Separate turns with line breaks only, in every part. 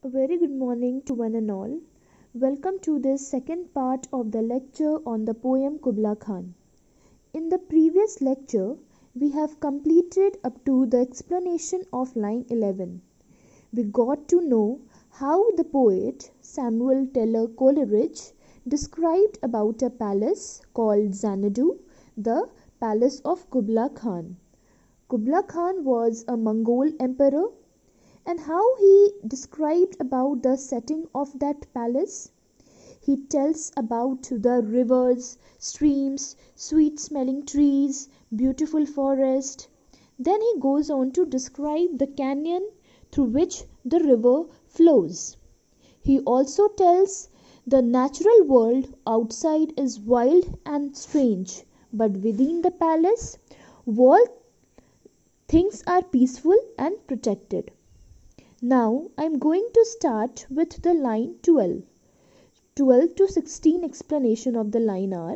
A very good morning to one and all. Welcome to this second part of the lecture on the poem Kubla Khan. In the previous lecture, we have completed up to the explanation of line 11. We got to know how the poet Samuel Taylor Coleridge described about a palace called Xanadu, the palace of Kubla Khan. Kubla Khan was a Mongol emperor, and how he described about the setting of that palace. He tells about the rivers, streams, sweet smelling trees, beautiful forest. Then he goes on to describe the canyon through which the river flows. He also tells the natural world outside is wild and strange, but within the palace, all things are peaceful and protected. Now I am going to start with the line 12. 12 to 16 explanation of the line are: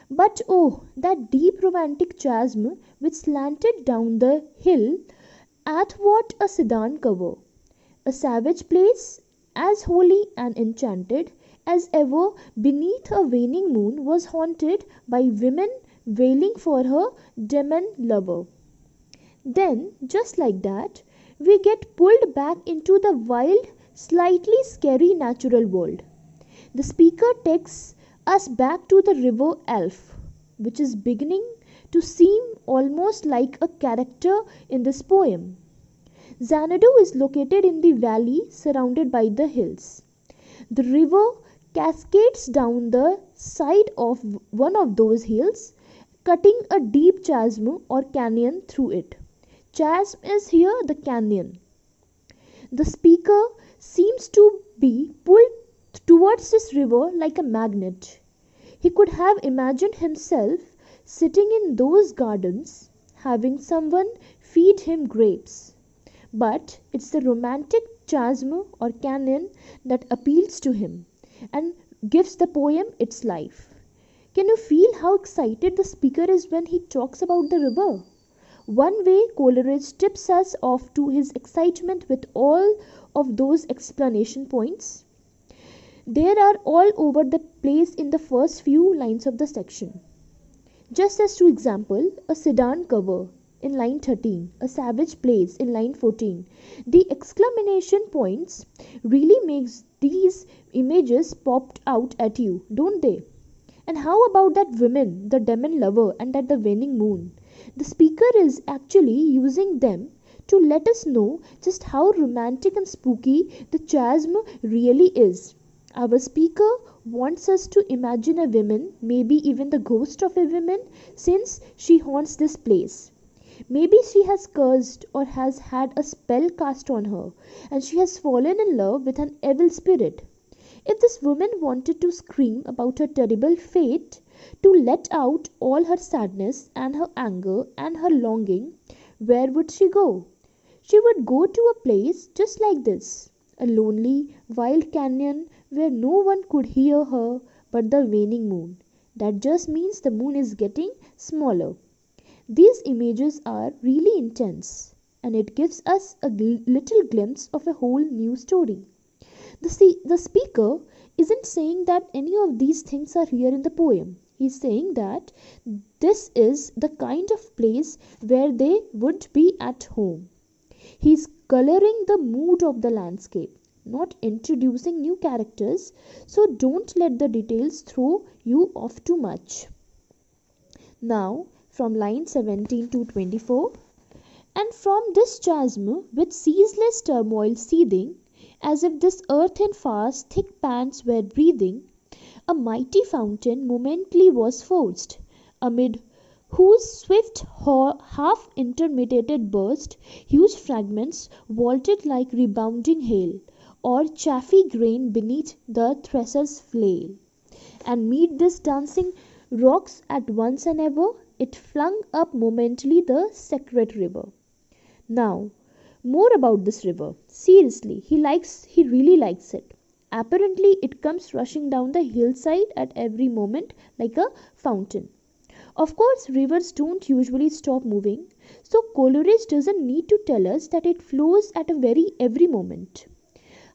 But oh, that deep romantic chasm which slanted down the hill athwart a sedan cover, a savage place, as holy and enchanted as ever beneath a waning moon was haunted by women wailing for her demon lover. Then, just like that, we get pulled back into the wild, slightly scary natural world. The speaker takes us back to the river Elf, which is beginning to seem almost like a character in this poem. Xanadu is located in the valley surrounded by the hills. The river cascades down the side of one of those hills, cutting a deep chasm or canyon through it. Chasm is here the canyon. The speaker seems to be pulled towards this river like a magnet. He could have imagined himself sitting in those gardens, having someone feed him grapes. But it's the romantic chasm or canyon that appeals to him and gives the poem its life. Can you feel how excited the speaker is when he talks about the river? One way Coleridge tips us off to his excitement with all of those explanation points. There are all over the place in the first few lines of the section. Just as to example, a sedan cover in line 13, a savage place in line 14. The exclamation points really makes these images popped out at you, don't they? And how about that woman, the demon lover, and that the waning moon? The speaker is actually using them to let us know just how romantic and spooky the chasm really is. Our speaker wants us to imagine a woman, maybe even the ghost of a woman, since she haunts this place. Maybe she has cursed or has had a spell cast on her, and she has fallen in love with an evil spirit. If this woman wanted to scream about her terrible fate, to let out all her sadness and her anger and her longing, where would she go? She would go to a place just like this, a lonely, wild canyon where no one could hear her but the waning moon. That just means the moon is getting smaller. These images are really intense, and it gives us a little glimpse of a whole new story. The speaker isn't saying that any of these things are here in the poem. He's saying that this is the kind of place where they would be at home. He's coloring the mood of the landscape, not introducing new characters, so don't let the details throw you off too much. Now, from line 17 to 24, and from this chasm with ceaseless turmoil seething, as if this earth in fast thick pants were breathing, a mighty fountain momently was forced, amid whose swift half intermitted burst huge fragments vaulted like rebounding hail, or chaffy grain beneath the thresher's flail. And meet this dancing rocks at once and ever, it flung up momentarily the sacred river. Now, more about this river. Seriously, he really likes it. Apparently, it comes rushing down the hillside at every moment like a fountain. Of course, rivers don't usually stop moving, so Coleridge doesn't need to tell us that it flows at every moment.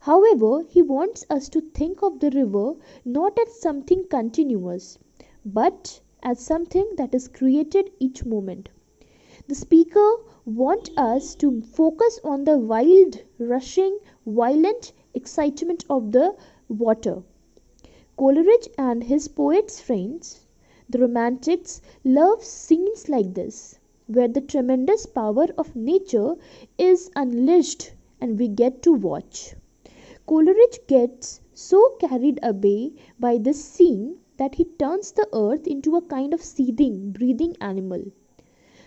However, he wants us to think of the river not as something continuous, but as something that is created each moment. The speaker wants us to focus on the wild, rushing, violent excitement of the water. Coleridge and his poets friends, the Romantics, love scenes like this, where the tremendous power of nature is unleashed and we get to watch. Coleridge gets so carried away by this scene that he turns the earth into a kind of seething, breathing animal.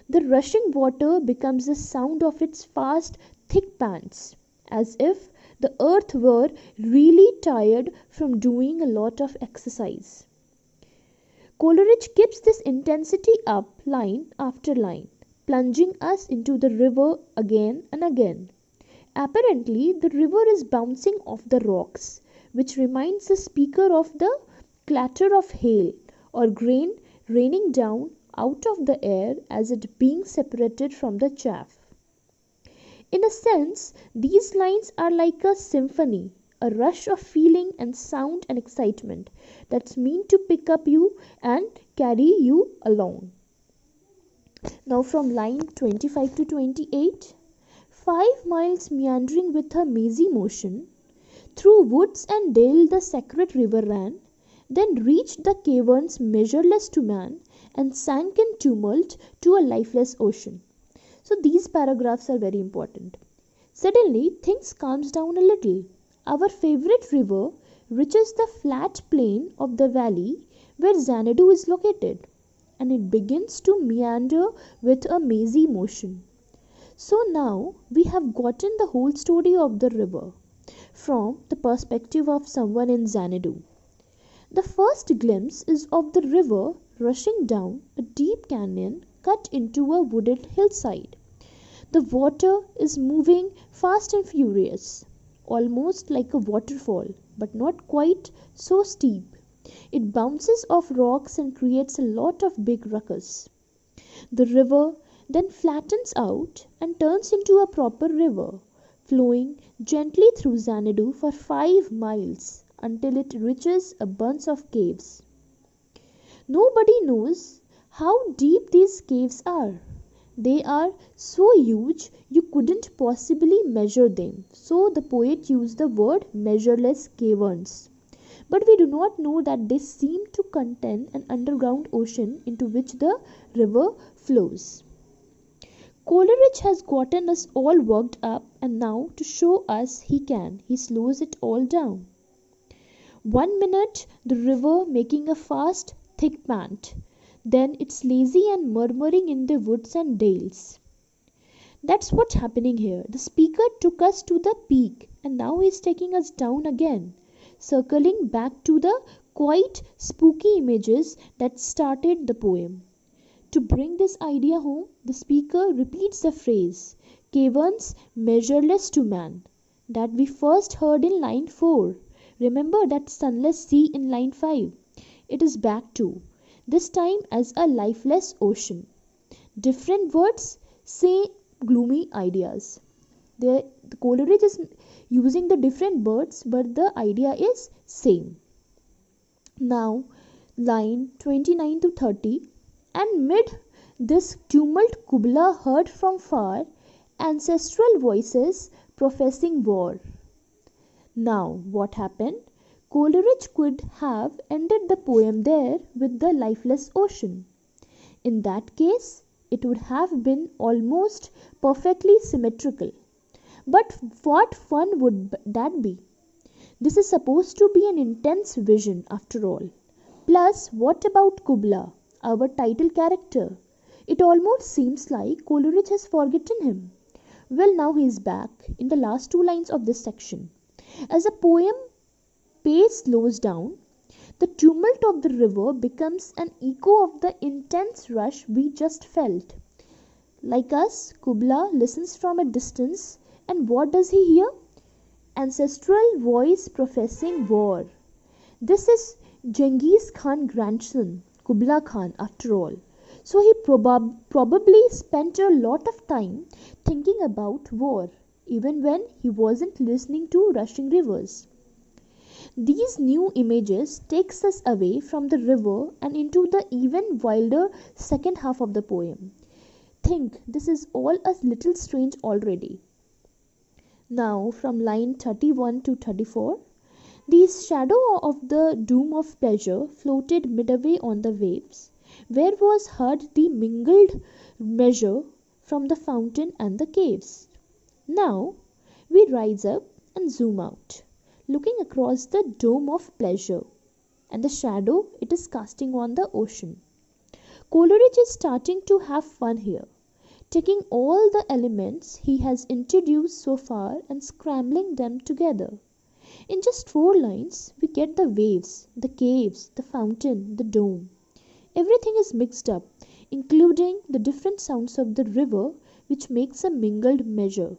The rushing water becomes the sound of its fast, thick pants, as if the earth were really tired from doing a lot of exercise. Coleridge keeps this intensity up line after line, plunging us into the river again and again. Apparently, the river is bouncing off the rocks, which reminds the speaker of the clatter of hail or grain raining down out of the air as it being separated from the chaff. In a sense, these lines are like a symphony, a rush of feeling and sound and excitement that's meant to pick up you and carry you along. Now from line 25 to 28, 5 miles meandering with a mazy motion, through woods and dale the sacred river ran, then reached the caverns measureless to man, and sank in tumult to a lifeless ocean. So these paragraphs are very important. Suddenly things calms down a little. Our favorite river reaches the flat plain of the valley where Xanadu is located, and it begins to meander with a mazy motion. So now we have gotten the whole story of the river from the perspective of someone in Xanadu. The first glimpse is of the river rushing down a deep canyon cut into a wooded hillside. The water is moving fast and furious, almost like a waterfall, but not quite so steep. It bounces off rocks and creates a lot of big ruckus. The river then flattens out and turns into a proper river, flowing gently through Xanadu for 5 miles until it reaches a bunch of caves. Nobody knows how deep these caves are. They are so huge you couldn't possibly measure them. So the poet used the word measureless caverns. But we do not know that they seem to contain an underground ocean into which the river flows. Coleridge has gotten us all worked up, and now to show us he slows it all down. 1 minute the river making a fast, thick pant, then it's lazy and murmuring in the woods and dales. That's what's happening here. The speaker took us to the peak, and now he's taking us down again, circling back to the quite spooky images that started the poem. To bring this idea home, the speaker repeats the phrase, caverns measureless to man, that we first heard in line 4. Remember that sunless sea in line 5. It is back to, this time as a lifeless ocean. Different words, same gloomy ideas. The Coleridge is using the different words, but the idea is same. Now, line 29 to 30. And mid this tumult Kubla heard from far ancestral voices professing war. Now what happened? Coleridge could have ended the poem there with the lifeless ocean. In that case, it would have been almost perfectly symmetrical. But what fun would that be? This is supposed to be an intense vision after all. Plus, what about Kubla, our title character? It almost seems like Coleridge has forgotten him. Well, now he is back in the last 2 lines of this section. As the poem pace slows down, the tumult of the river becomes an echo of the intense rush we just felt. Like us, Kubla listens from a distance, and what does he hear? Ancestral voice professing war. This is Genghis Khan's grandson, Kubla Khan, after all. So he probably spent a lot of time thinking about war. even when he wasn't listening to rushing rivers. These new images takes us away from the river and into the even wilder second half of the poem. Think, this is all a little strange already. Now from line 31 to 34, the shadow of the doom of pleasure floated midway on the waves, where was heard the mingled measure from the fountain and the caves. Now we rise up and zoom out, looking across the dome of pleasure and the shadow it is casting on the ocean. Coleridge is starting to have fun here, taking all the elements he has introduced so far and scrambling them together. In just 4 lines, we get the waves, the caves, the fountain, the dome. Everything is mixed up, including the different sounds of the river, which makes a mingled measure.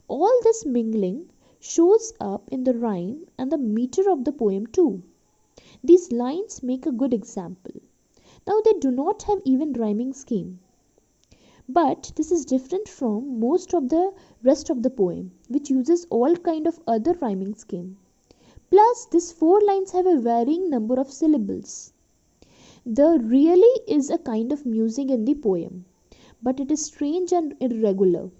All this mingling shows up in the rhyme and the meter of the poem too. These lines make a good example. Now they do not have even rhyming scheme. But this is different from most of the rest of the poem, which uses all kind of other rhyming scheme. Plus, these 4 lines have a varying number of syllables. There really is a kind of music in the poem, but it is strange and irregular.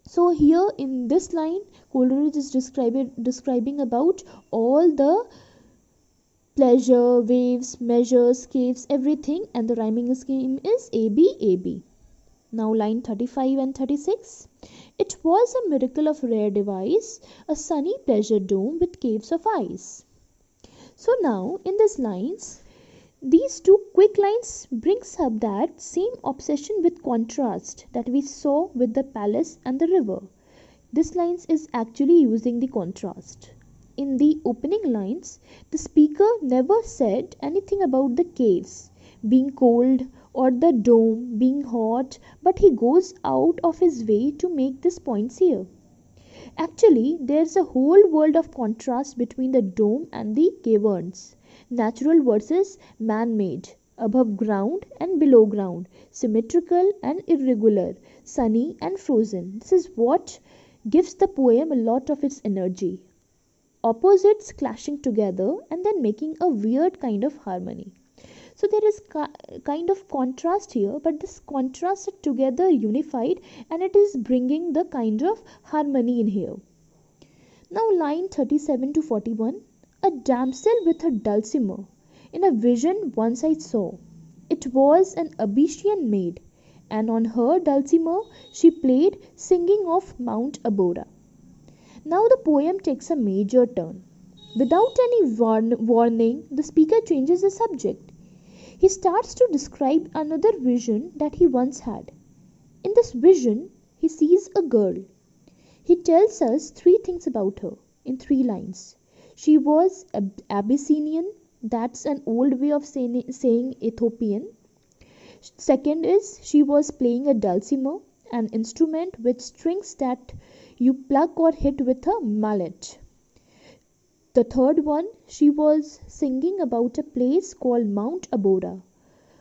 So here in this line, Coleridge is describing about all the pleasure, waves, measures, caves, everything, and the rhyming scheme is AB, AB. Now line 35 and 36. It was a miracle of rare device, a sunny pleasure dome with caves of ice. So now in these lines, these 2 quick lines brings up that same obsession with contrast that we saw with the palace and the river. This lines is actually using the contrast. In the opening lines, the speaker never said anything about the caves being cold or the dome being hot, but he goes out of his way to make these points here. Actually, there's a whole world of contrast between the dome and the caverns. Natural versus man-made, above ground and below ground, symmetrical and irregular, sunny and frozen. This is what gives the poem a lot of its energy. Opposites clashing together and then making a weird kind of harmony. So there is kind of contrast here, but this contrast is together unified and it is bringing the kind of harmony in here. Now line 37 to 41. A damsel with a dulcimer, in a vision once I saw. It was an Abyssinian maid, and on her dulcimer she played, singing of Mount Abora. Now the poem takes a major turn. Without any warning, the speaker changes the subject. He starts to describe another vision that he once had. In this vision, he sees a girl. He tells us 3 things about her in 3 lines. She was Abyssinian, that's an old way of saying Ethiopian. Second is she was playing a dulcimer, an instrument with strings that you pluck or hit with a mallet. The third one, she was singing about a place called Mount Abora,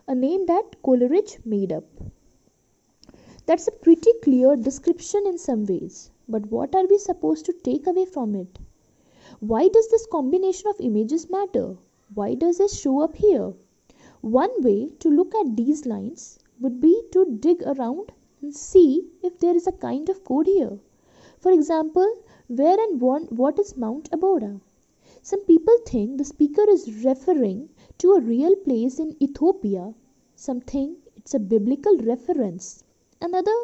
a name that Coleridge made up. That's a pretty clear description in some ways, but what are we supposed to take away from it? Why does this combination of images matter? Why does it show up here? One way to look at these lines would be to dig around and see if there is a kind of code here. For example, where and what is Mount Abora? Some people think the speaker is referring to a real place in Ethiopia. Some think it's a biblical reference. Another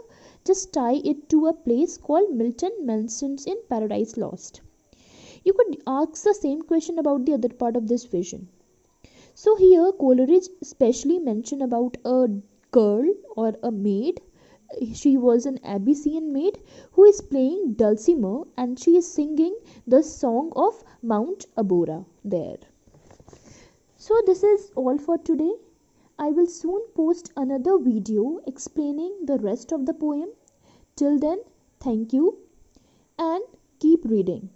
just tie it to a place called Milton mentions in Paradise Lost. You could ask the same question about the other part of this vision. So here Coleridge especially mentioned about a girl or a maid. She was an Abyssinian maid who is playing dulcimer and she is singing the song of Mount Abora there. So this is all for today. I will soon post another video explaining the rest of the poem. Till then, thank you and keep reading.